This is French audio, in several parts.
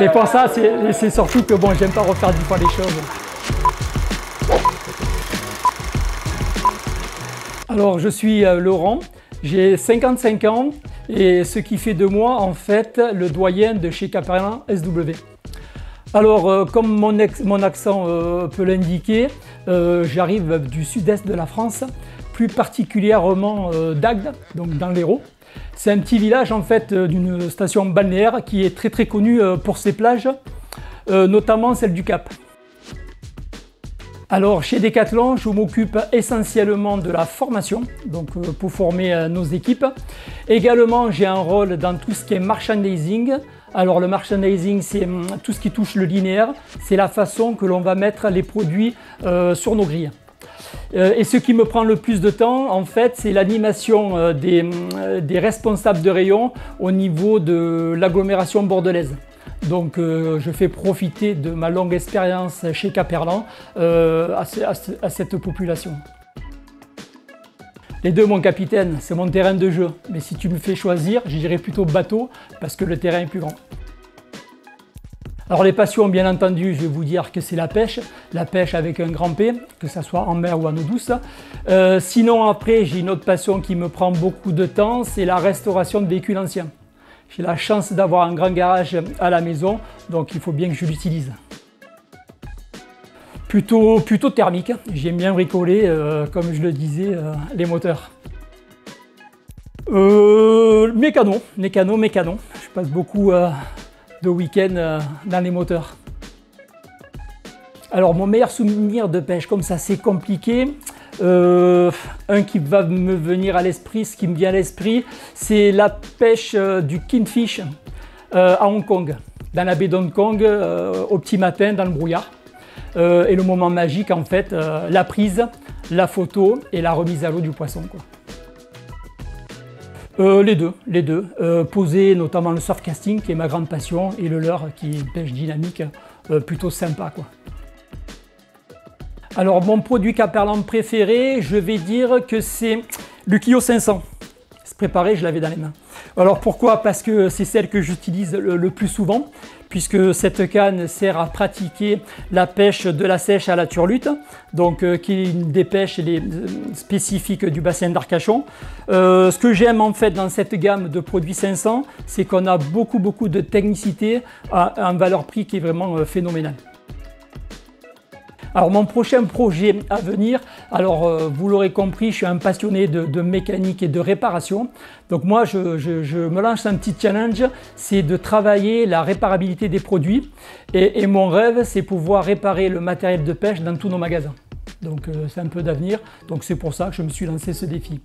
C'est pour ça, c'est surtout que bon, j'aime pas refaire 10 fois les choses. Alors, je suis Laurent, j'ai 55 ans et ce qui fait de moi, en fait, le doyen de chez Caperlan SW. Alors, comme mon accent peut l'indiquer, j'arrive du sud-est de la France, plus particulièrement d'Agde, donc dans l'Hérault. C'est un petit village en fait d'une station balnéaire qui est très connue pour ses plages, notamment celle du Cap. Alors chez Decathlon, je m'occupe essentiellement de la formation, donc pour former nos équipes. Également, j'ai un rôle dans tout ce qui est merchandising. Alors le merchandising, c'est tout ce qui touche le linéaire, c'est la façon que l'on va mettre les produits sur nos grilles. Et ce qui me prend le plus de temps, en fait, c'est l'animation des responsables de rayon au niveau de l'agglomération bordelaise. Donc je fais profiter de ma longue expérience chez Caperlan à cette population. Les deux, mon capitaine, c'est mon terrain de jeu. Mais si tu me fais choisir, je dirais plutôt bateau parce que le terrain est plus grand. Alors les passions, bien entendu, je vais vous dire que c'est la pêche avec un grand P, que ce soit en mer ou en eau douce. Sinon après, j'ai une autre passion qui me prend beaucoup de temps, c'est la restauration de véhicules anciens. J'ai la chance d'avoir un grand garage à la maison, donc il faut bien que je l'utilise. Plutôt thermique, j'aime bien bricoler, comme je le disais, les moteurs. Mécano. Je passe beaucoup de week-end dans les moteurs. Alors mon meilleur souvenir de pêche, comme ça c'est compliqué, un qui va me venir à l'esprit, ce qui me vient à l'esprit, c'est la pêche du kingfish à Hong Kong, dans la baie d'Hong Kong, au petit matin dans le brouillard. Et le moment magique en fait, la prise, la photo et la remise à l'eau du poisson, quoi. Les deux. Poser notamment le surf casting qui est ma grande passion et le leurre qui est une pêche dynamique plutôt sympa, quoi. Alors mon produit Caperlan préféré, je vais dire que c'est le Kyo 500. C'est préparé, je l'avais dans les mains. Alors pourquoi? Parce que c'est celle que j'utilise le plus souvent, puisque cette canne sert à pratiquer la pêche de la sèche à la turlute, donc qui est une des pêches spécifiques du bassin d'Arcachon. Ce que j'aime en fait dans cette gamme de produits 500, c'est qu'on a beaucoup de technicité à un valeur-prix qui est vraiment phénoménal. Alors mon prochain projet à venir, alors vous l'aurez compris, je suis un passionné de mécanique et de réparation. Donc moi je me lance un petit challenge, c'est de travailler la réparabilité des produits. Et mon rêve, c'est pouvoir réparer le matériel de pêche dans tous nos magasins. Donc c'est un peu d'avenir, donc c'est pour ça que je me suis lancé ce défi.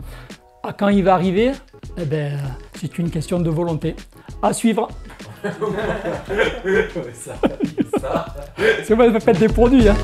Quand il va arriver, eh ben, c'est une question de volonté. À suivre. C'est moi qui fais des produits, hein.